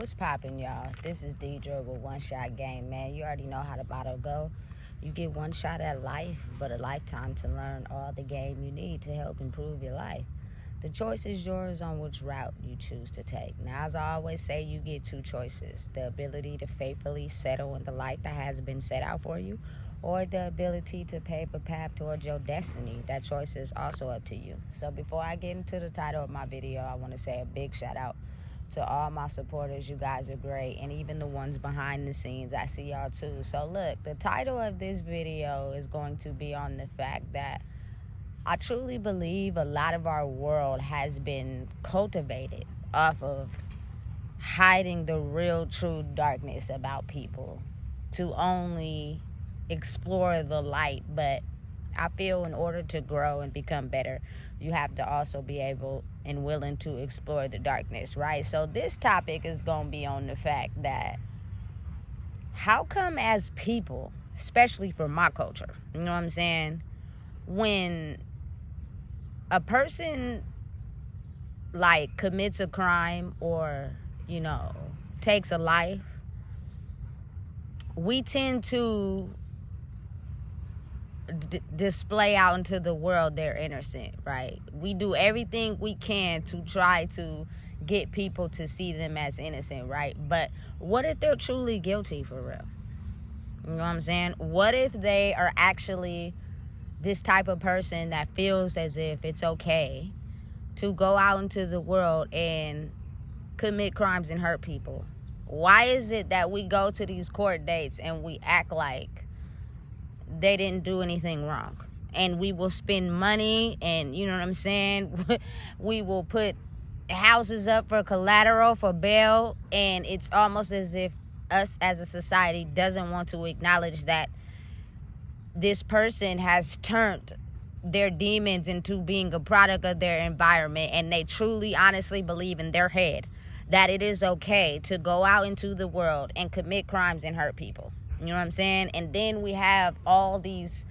What's poppin', y'all? This is Deidre with One Shot Game, man. You already know how the bottle go. You get one shot at life, but a lifetime to learn all the game you need to help improve your life. The choice is yours on which route you choose to take. Now, as I always say, you get two choices: the ability to faithfully settle in the life that has been set out for you, or the ability to pave a path towards your destiny. That choice is also up to you. So before I get into the title of my video, I want to say a big shout out to all my supporters. You guys are great, and even the ones behind the scenes, I see y'all too. So look, the title of this video is going to be on the fact that I truly believe a lot of our world has been cultivated off of hiding the real true darkness about people to only explore the light. But I feel in order to grow and become better, you have to also be able and willing to explore the darkness, right? So this topic is going to be on the fact that how come as people, especially for my culture, you know what I'm saying, when a person like commits a crime or, you know, takes a life, we tend to display out into the world they're innocent, right? We do everything we can to try to get people to see them as innocent, right? But what if they're truly guilty for real? You know what I'm saying? What if they are actually this type of person that feels as if it's okay to go out into the world and commit crimes and hurt people? Why is it that we go to these court dates and we act like they didn't do anything wrong? And we will spend money and, you know what I'm saying, we will put houses up for collateral, for bail, and it's almost as if us as a society doesn't want to acknowledge that this person has turned their demons into being a product of their environment, and they truly honestly believe in their head that it is okay to go out into the world and commit crimes and hurt people. You know what I'm saying? And then we have all these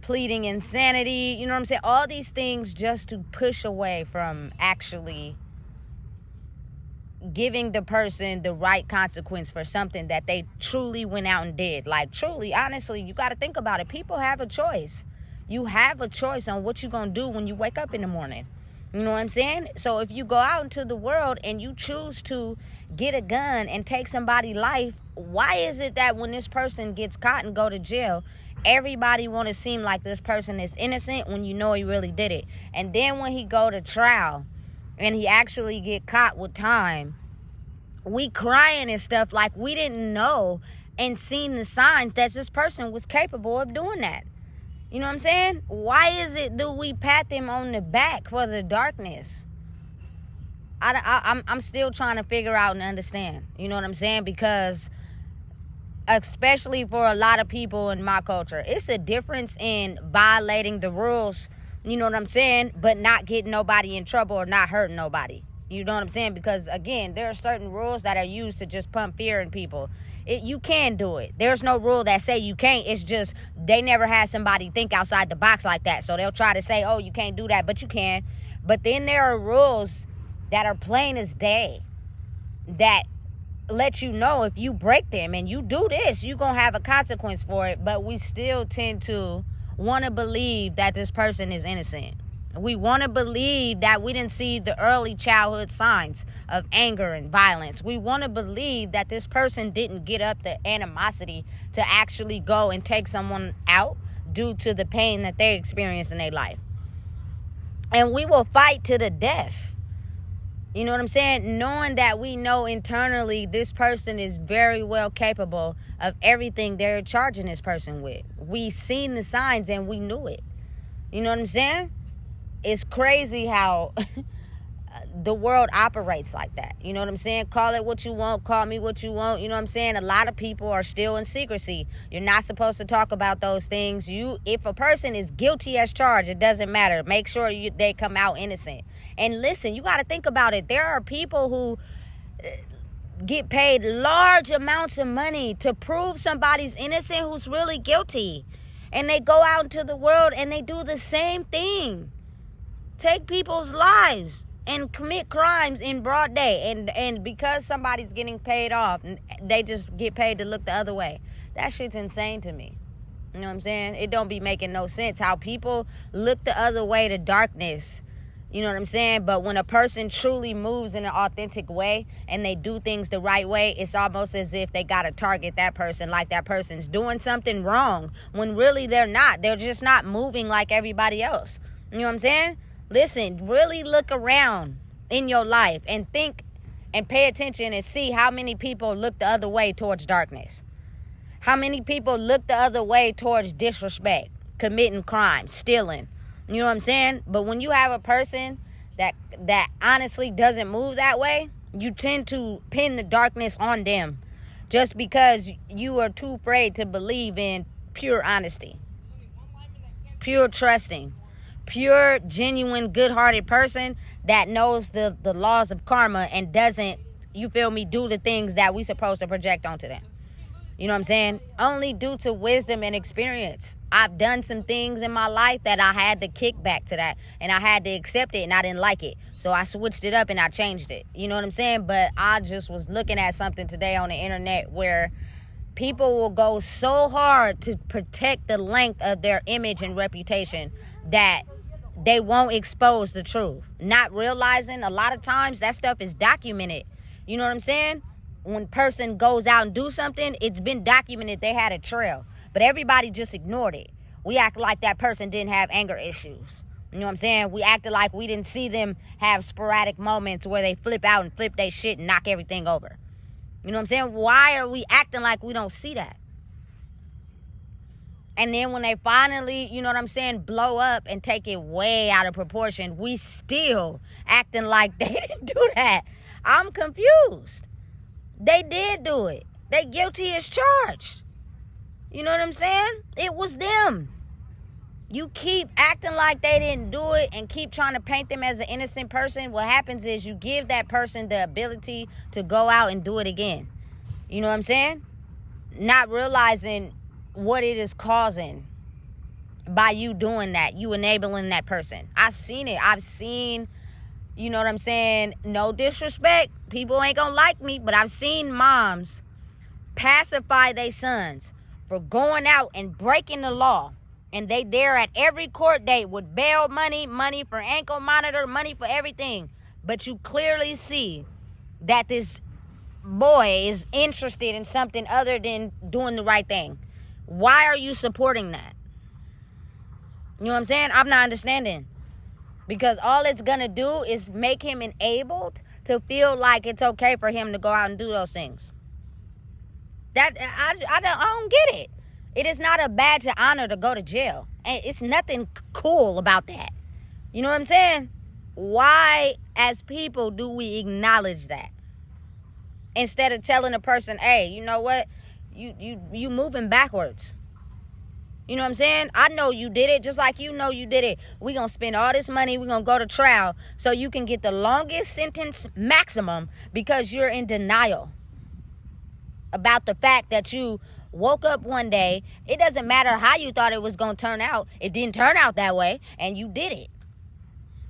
pleading insanity, you know what I'm saying? All these things just to push away from actually giving the person the right consequence for something that they truly went out and did. Like, truly, honestly, you got to think about it. People have a choice. You have a choice on what you're going to do when you wake up in the morning. You know what I'm saying? So if you go out into the world and you choose to get a gun and take somebody's life, why is it that when this person gets caught and go to jail, everybody want to seem like this person is innocent when you know he really did it? And then when he go to trial and he actually get caught with time, we crying and stuff like we didn't know and seen the signs that this person was capable of doing that. You know what I'm saying? Why is it do we pat them on the back for the darkness? I'm still trying to figure out and understand. You know what I'm saying? Because especially for a lot of people in my culture, it's a difference in violating the rules, you know what I'm saying, but not getting nobody in trouble or not hurting nobody. You know what I'm saying? Because, again, there are certain rules that are used to just pump fear in people. You can do it. There's no rule that say you can't. It's just they never had somebody think outside the box like that. So they'll try to say, oh, you can't do that, but you can. But then there are rules that are plain as day that let you know if you break them and you do this, you're going to have a consequence for it. But we still tend to want to believe that this person is innocent. We want to believe that we didn't see the early childhood signs of anger and violence. We want to believe that this person didn't get up the animosity to actually go and take someone out due to the pain that they experienced in their life. And we will fight to the death. You know what I'm saying? Knowing that we know internally this person is very well capable of everything they're charging this person with. We seen the signs and we knew it. You know what I'm saying? It's crazy how the world operates like that. You know what I'm saying? Call it what you want. Call me what you want. You know what I'm saying? A lot of people are still in secrecy. You're not supposed to talk about those things. If a person is guilty as charged, it doesn't matter. Make sure they come out innocent. And listen, you got to think about it. There are people who get paid large amounts of money to prove somebody's innocent who's really guilty. And they go out into the world and they do the same thing. Take people's lives. and commit crimes in broad day, and because somebody's getting paid off, they just get paid to look the other way. That shit's insane to me. You know what I'm saying? It don't be making no sense how people look the other way to darkness. You know what I'm saying? But when a person truly moves in an authentic way and they do things the right way, it's almost as if they got to target that person like that person's doing something wrong, when really they're not. They're just not moving like everybody else. You know what I'm saying? Listen, really look around in your life and think and pay attention and see how many people look the other way towards darkness. How many people look the other way towards disrespect, committing crimes, stealing. You know what I'm saying? But when you have a person that honestly doesn't move that way, you tend to pin the darkness on them just because you are too afraid to believe in pure honesty, pure trusting, pure, genuine, good-hearted person that knows the laws of karma and doesn't, you feel me, do the things that we supposed to project onto them. You know what I'm saying? Only due to wisdom and experience. I've done some things in my life that I had to kick back to that. And I had to accept it and I didn't like it. So I switched it up and I changed it. You know what I'm saying? But I just was looking at something today on the internet where people will go so hard to protect the length of their image and reputation that they won't expose the truth. Not realizing a lot of times that stuff is documented. You know what I'm saying? When a person goes out and do something, it's been documented they had a trail. But everybody just ignored it. We act like that person didn't have anger issues. You know what I'm saying? We acted like we didn't see them have sporadic moments where they flip out and flip their shit and knock everything over. You know what I'm saying? Why are we acting like we don't see that? And then when they finally, you know what I'm saying, blow up and take it way out of proportion, we still acting like they didn't do that. I'm confused. They did do it. They guilty as charged. You know what I'm saying? It was them. You keep acting like they didn't do it and keep trying to paint them as an innocent person. What happens is you give that person the ability to go out and do it again. You know what I'm saying? Not realizing what it is causing by you doing that. You enabling that person. I've seen it. I've seen, you know what I'm saying? No disrespect. People ain't gonna like me, but I've seen moms pacify their sons for going out and breaking the law. And they there at every court date with bail money, money for ankle monitor, money for everything. But you clearly see that this boy is interested in something other than doing the right thing. Why are you supporting that? You know what I'm saying? I'm not understanding. Because all it's going to do is make him enabled to feel like it's okay for him to go out and do those things. That I don't get it. It is not a badge of honor to go to jail. And it's nothing cool about that. You know what I'm saying? Why, as people, do we acknowledge that? Instead of telling a person, hey, you know what? You moving backwards. You know what I'm saying? I know you did it just like you know you did it. We're going to spend all this money. We're going to go to trial so you can get the longest sentence maximum because you're in denial about the fact that you woke up one day. It doesn't matter how you thought it was going to turn out. It didn't turn out that way and you did it.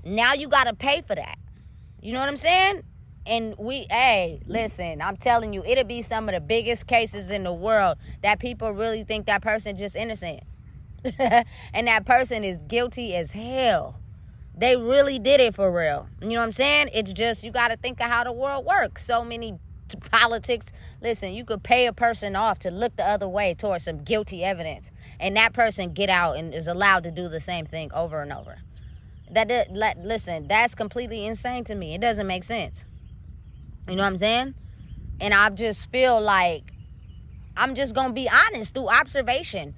Now you got to pay for that. You know what I'm saying? And hey, listen, I'm telling you, it'll be some of the biggest cases in the world that people really think that person just innocent. And that person is guilty as hell. They really did it for real. You know what I'm saying? It's just, you got to think of how the world works. So many politics. Listen, you could pay a person off to look the other way towards some guilty evidence. And that person get out and is allowed to do the same thing over and over. Listen, that's completely insane to me. It doesn't make sense. You know what I'm saying? And I just feel like I'm just going to be honest through observation.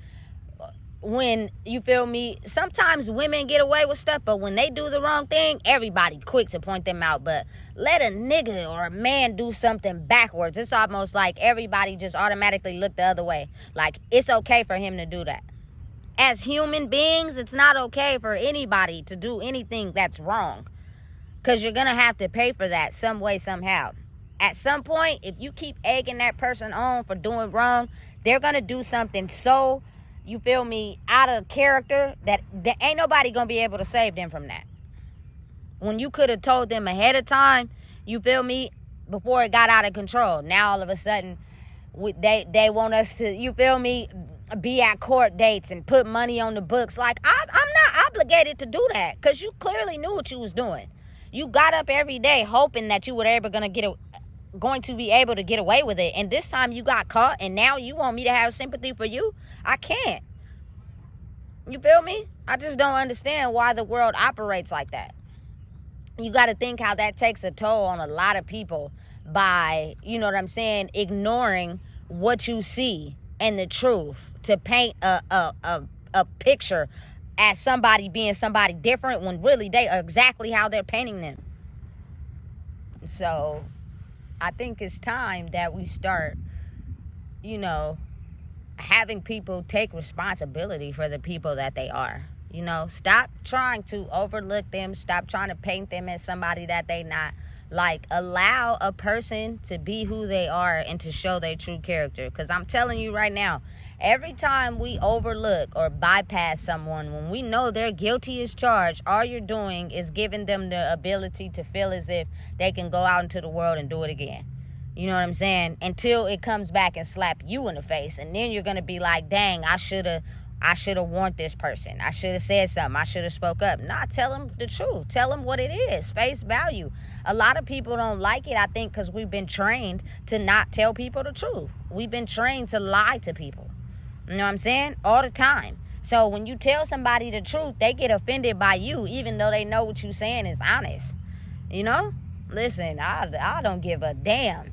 When, you feel me, sometimes women get away with stuff, but when they do the wrong thing, everybody quick to point them out. But let a nigga or a man do something backwards, it's almost like everybody just automatically look the other way. Like, it's okay for him to do that. As human beings, it's not okay for anybody to do anything that's wrong. Because you're going to have to pay for that some way, somehow. At some point, if you keep egging that person on for doing wrong, they're going to do something so, you feel me, out of character that ain't nobody going to be able to save them from that. when you could have told them ahead of time, you feel me, before it got out of control. Now all of a sudden they want us to, you feel me, be at court dates and put money on the books. Like, I'm not obligated to do that, because you clearly knew what you was doing. You got up every day hoping that you were ever going to be able to get away with it, and this time you got caught, and now you want me to have sympathy for you? I can't. You feel me? I just don't understand why the world operates like that. You got to think how that takes a toll on a lot of people by, you know what I'm saying, ignoring what you see and the truth to paint a picture as somebody being somebody different when really they are exactly how they're painting them. So I think it's time that we start, you know, having people take responsibility for the people that they are. You know, stop trying to overlook them. Stop trying to paint them as somebody that they not. Like, allow a person to be who they are and to show their true character. Because I'm telling you right now, every time we overlook or bypass someone when we know they're guilty as charged, all you're doing is giving them the ability to feel as if they can go out into the world and do it again. You know what I'm saying? Until it comes back and slap you in the face. And then you're going to be like, dang, I should have warned this person. I should have said something. I should have spoke up. Nah, tell them the truth. Tell them what it is. Face value. A lot of people don't like it, I think, because we've been trained to not tell people the truth. We've been trained to lie to people. You know what I'm saying? All the time. So when you tell somebody the truth, they get offended by you, even though they know what you're saying is honest. You know? Listen, I don't give a damn.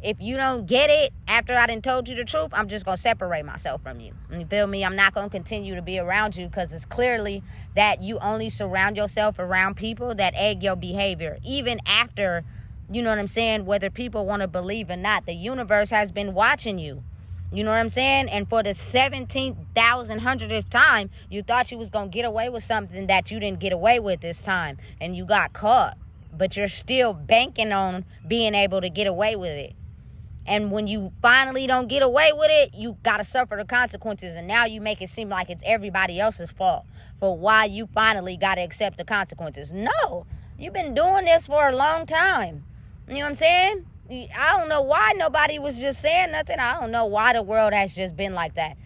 If you don't get it after I done told you the truth, I'm just going to separate myself from you. You feel me? I'm not going to continue to be around you, because it's clearly that you only surround yourself around people that egg your behavior. Even after, you know what I'm saying, whether people want to believe or not, the universe has been watching you. You know what I'm saying? And for the 17,000th time, you thought you was going to get away with something that you didn't get away with this time. And you got caught. But you're still banking on being able to get away with it. And when you finally don't get away with it, you got to suffer the consequences. And now you make it seem like it's everybody else's fault for why you finally got to accept the consequences. No, you've been doing this for a long time. You know what I'm saying? I don't know why nobody was just saying nothing. I don't know why the world has just been like that.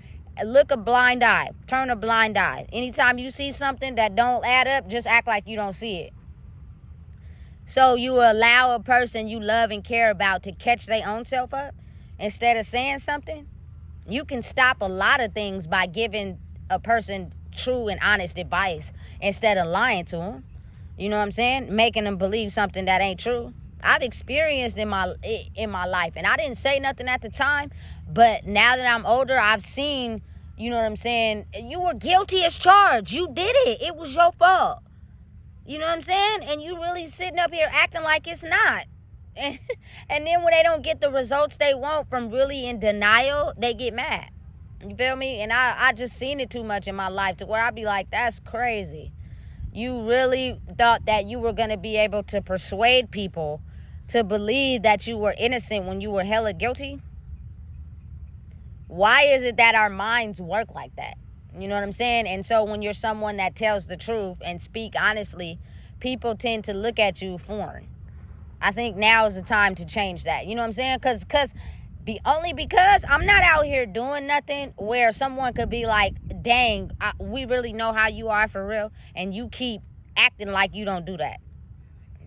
Look a blind eye. Turn a blind eye. Anytime you see something that don't add up, just act like you don't see it. So you allow a person you love and care about to catch their own self up instead of saying something? You can stop a lot of things by giving a person true and honest advice instead of lying to them. You know what I'm saying? Making them believe something that ain't true. I've experienced in my life, and I didn't say nothing at the time, but now that I'm older, I've seen, you know what I'm saying, you were guilty as charged. You did it. It was your fault. You know what I'm saying? And you really sitting up here acting like it's not. And then when they don't get the results they want from really in denial, they get mad. You feel me? And I just seen it too much in my life to where I be like, that's crazy. You really thought that you were going to be able to persuade people to believe that you were innocent when you were hella guilty? Why is it that our minds work like that? You know what I'm saying? And so when you're someone that tells the truth and speak honestly, people tend to look at you foreign. I think now is the time to change that. You know what I'm saying? Because I'm not out here doing nothing where someone could be like, dang, we really know how you are for real, and you keep acting like you don't do that.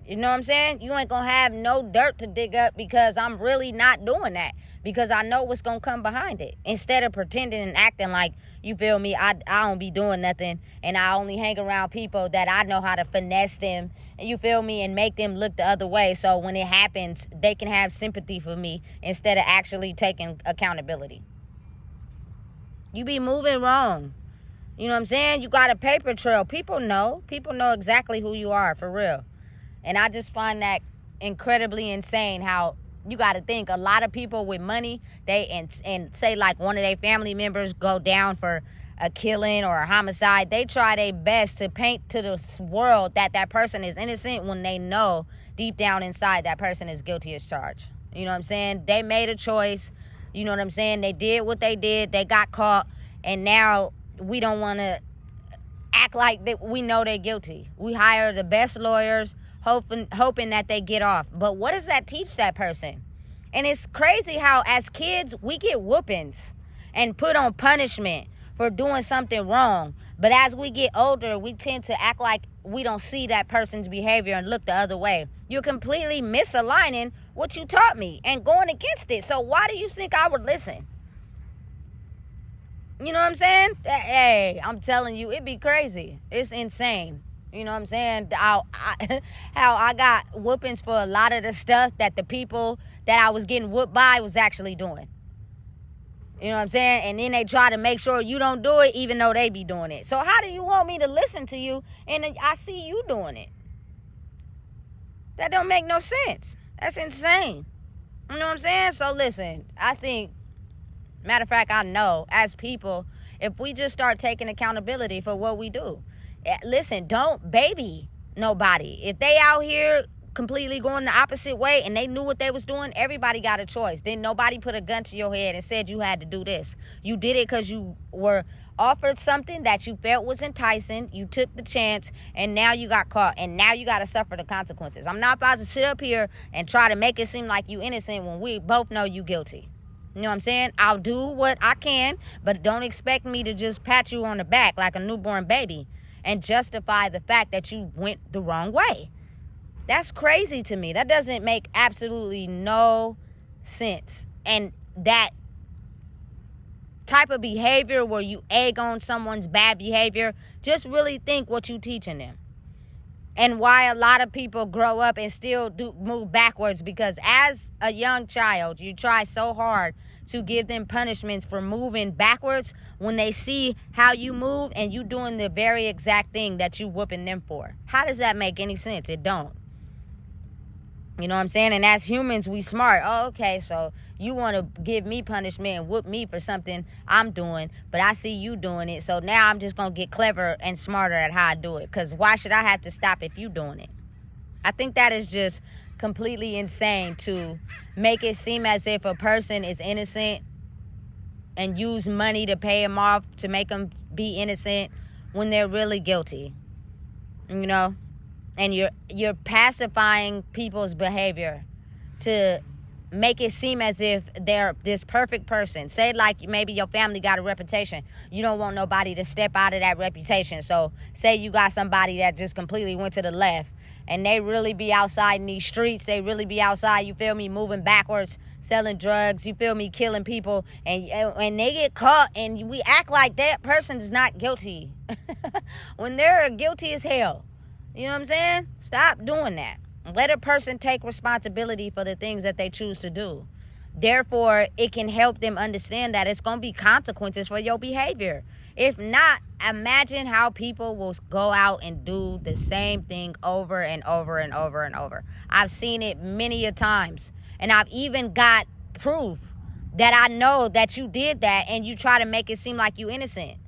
You know what I'm saying? You ain't gonna have no dirt to dig up, because I'm really not doing that, because I know what's gonna come behind it. Instead of pretending and acting like, you feel me, I don't be doing nothing, and I only hang around people that I know how to finesse them, you feel me, and make them look the other way, so when it happens, they can have sympathy for me instead of actually taking accountability. You be moving wrong. You know what I'm saying? You got a paper trail. People know exactly who you are, for real. And I just find that incredibly insane how you got to think a lot of people with money, and say like one of their family members go down for a killing or a homicide, they try their best to paint to the world that person is innocent when they know deep down inside that person is guilty as charged. You know what I'm saying? They made a choice. You know what I'm saying? They did what they did. They got caught. And now we don't want to act like that we know they're guilty. We hire the best lawyers, hoping that they get off. But what does that teach that person? And it's crazy how as kids we get whoopings and put on punishment for doing something wrong. But as we get older, we tend to act like we don't see that person's behavior and look the other way. You're completely misaligning what you taught me and going against it. So why do you think I would listen? You know what I'm saying? Hey, I'm telling you, it'd be crazy. It's insane. You know what I'm saying? How I got whoopings for a lot of the stuff that the people that I was getting whooped by was actually doing. You know what I'm saying? And then they try to make sure you don't do it even though they be doing it. So how do you want me to listen to you and I see you doing it? That don't make no sense. That's insane. You know what I'm saying? So listen, I think, matter of fact, I know as people, if we just start taking accountability for what we do, listen, don't baby nobody. If they out here completely going the opposite way and they knew what they was doing, everybody got a choice. Then nobody put a gun to your head and said you had to do this. You did it because you were offered something that you felt was enticing. You took the chance and now you got caught and now you got to suffer the consequences. I'm not about to sit up here and try to make it seem like you innocent when we both know you guilty. You know what I'm saying? I'll do what I can, but don't expect me to just pat you on the back like a newborn baby and justify the fact that you went the wrong way. That's crazy to me. That doesn't make absolutely no sense. And that type of behavior where you egg on someone's bad behavior, just really think what you're teaching them. And why a lot of people grow up and still do move backwards, because as a young child, you try so hard to give them punishments for moving backwards when they see how you move and you doing the very exact thing that you whooping them for. How does that make any sense? It don't. You know what I'm saying? And as humans, we smart. Oh, okay, so you want to give me punishment and whoop me for something I'm doing, but I see you doing it. So now I'm just going to get clever and smarter at how I do it. Because why should I have to stop if you doing it? I think that is just completely insane to make it seem as if a person is innocent and use money to pay them off to make them be innocent when they're really guilty. You know? And you're pacifying people's behavior to make it seem as if they're this perfect person. Say like maybe your family got a reputation. You don't want nobody to step out of that reputation. So say you got somebody that just completely went to the left and they really be outside in these streets. They really be outside, you feel me, moving backwards, selling drugs, you feel me, killing people. And they get caught and we act like that person is not guilty when they're guilty as hell. You know what I'm saying? Stop doing that. Let a person take responsibility for the things that they choose to do. Therefore, it can help them understand that it's going to be consequences for your behavior. If not, imagine how people will go out and do the same thing over and over and over and over. I've seen it many a times. And I've even got proof that I know that you did that and you try to make it seem like you innocent.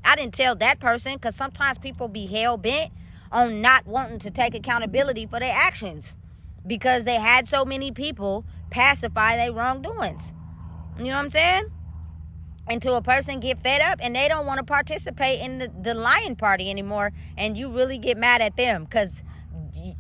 I didn't tell that person because sometimes people be hell-bent on not wanting to take accountability for their actions because they had so many people pacify their wrongdoings. You know what I'm saying? Until a person get fed up and they don't want to participate in the lying party anymore, and you really get mad at them because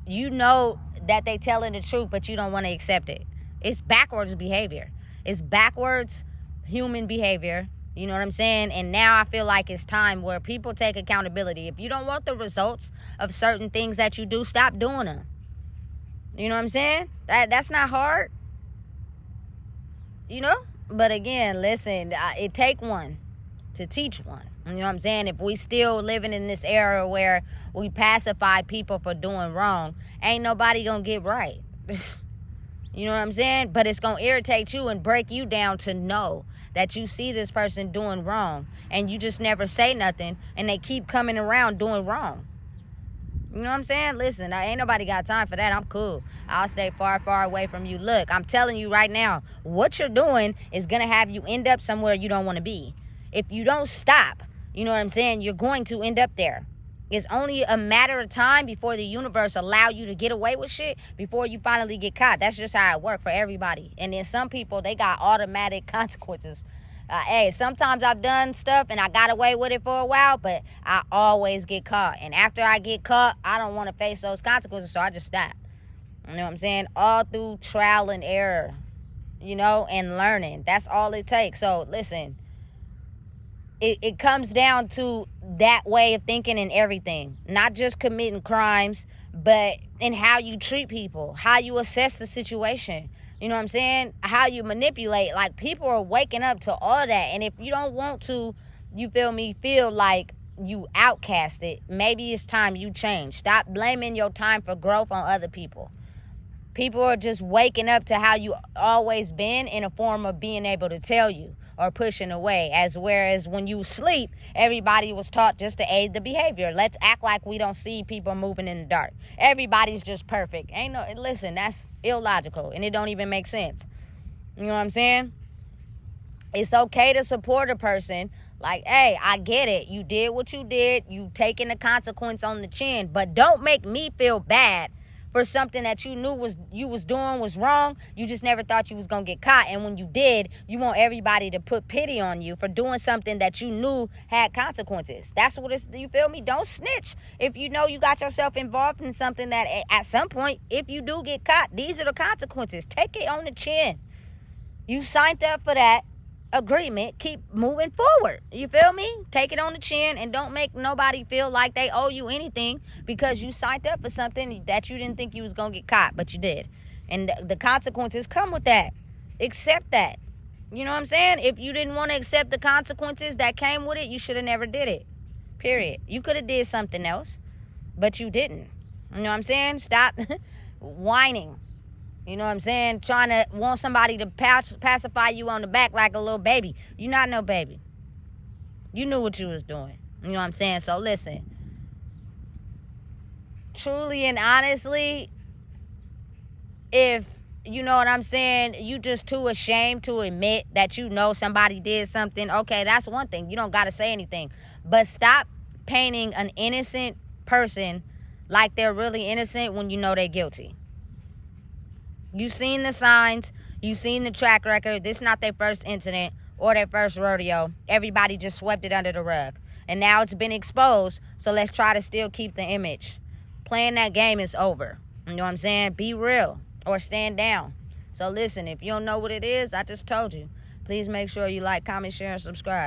you know that they telling the truth, but you don't want to accept it. It's backwards behavior. It's backwards human behavior. You know what I'm saying? And now I feel like it's time where people take accountability. If you don't want the results of certain things that you do, stop doing them. You know what I'm saying? That's not hard. You know? But again, listen, it take one to teach one. You know what I'm saying? If we still living in this era where we pacify people for doing wrong, ain't nobody gonna get right. You know what I'm saying? But it's gonna irritate you and break you down to know that you see this person doing wrong and you just never say nothing and they keep coming around doing wrong. You know what I'm saying? Listen, ain't nobody got time for that. I'm cool. I'll stay far, far away from you. Look, I'm telling you right now, what you're doing is going to have you end up somewhere you don't want to be. If you don't stop, you know what I'm saying, you're going to end up there. It's only a matter of time before the universe allow you to get away with shit before you finally get caught. That's just how it works for everybody. And then some people, they got automatic consequences. Hey, sometimes I've done stuff and I got away with it for a while, but I always get caught. And after I get caught, I don't want to face those consequences, so I just stop. You know what I'm saying? All through trial and error, and learning. That's all it takes. So listen, it comes down to that way of thinking in everything. Not just committing crimes, but in how you treat people, how you assess the situation. You know what I'm saying? How you manipulate. Like, people are waking up to all that. And if you don't want to, you feel like you outcasted, maybe it's time you change. Stop blaming your time for growth on other people. People are just waking up to how you always been in a form of being able to tell you or pushing away. Whereas when you sleep, everybody was taught just to aid the behavior. Let's act like we don't see people moving in the dark. Everybody's just perfect. Listen, that's illogical and it don't even make sense. You know what I'm saying? It's okay to support a person. Like, hey, I get it. You did what you did. You taking the consequence on the chin. But don't make me feel bad for something that you knew you was doing was wrong. You just never thought you was gonna get caught, and when you did, you want everybody to put pity on you for doing something that you knew had consequences. That's what it's. You feel me? Don't snitch if you know you got yourself involved in something that at some point, if you do get caught, these are the consequences. Take it on the chin. You signed up for that agreement. Keep moving forward. You feel me? Take it on the chin and don't make nobody feel like they owe you anything because you signed up for something that you didn't think you was gonna get caught, but you did. And the consequences come with that. Accept that. You know what I'm saying? If you didn't want to accept the consequences that came with it, you should have never did it. Period. You could have did something else, but you didn't. You know what I'm saying? Stop whining. You know what I'm saying? Trying to want somebody to pacify you on the back like a little baby. You're not no baby. You knew what you was doing. You know what I'm saying? So listen. Truly and honestly, if, you know what I'm saying, you just too ashamed to admit that you know somebody did something, okay, that's one thing. You don't got to say anything. But stop painting an innocent person like they're really innocent when you know they're guilty. You seen the signs. You seen the track record. This is not their first incident or their first rodeo. Everybody just swept it under the rug. And now it's been exposed, so let's try to still keep the image. Playing that game is over. You know what I'm saying? Be real or stand down. So listen, if you don't know what it is, I just told you. Please make sure you like, comment, share, and subscribe.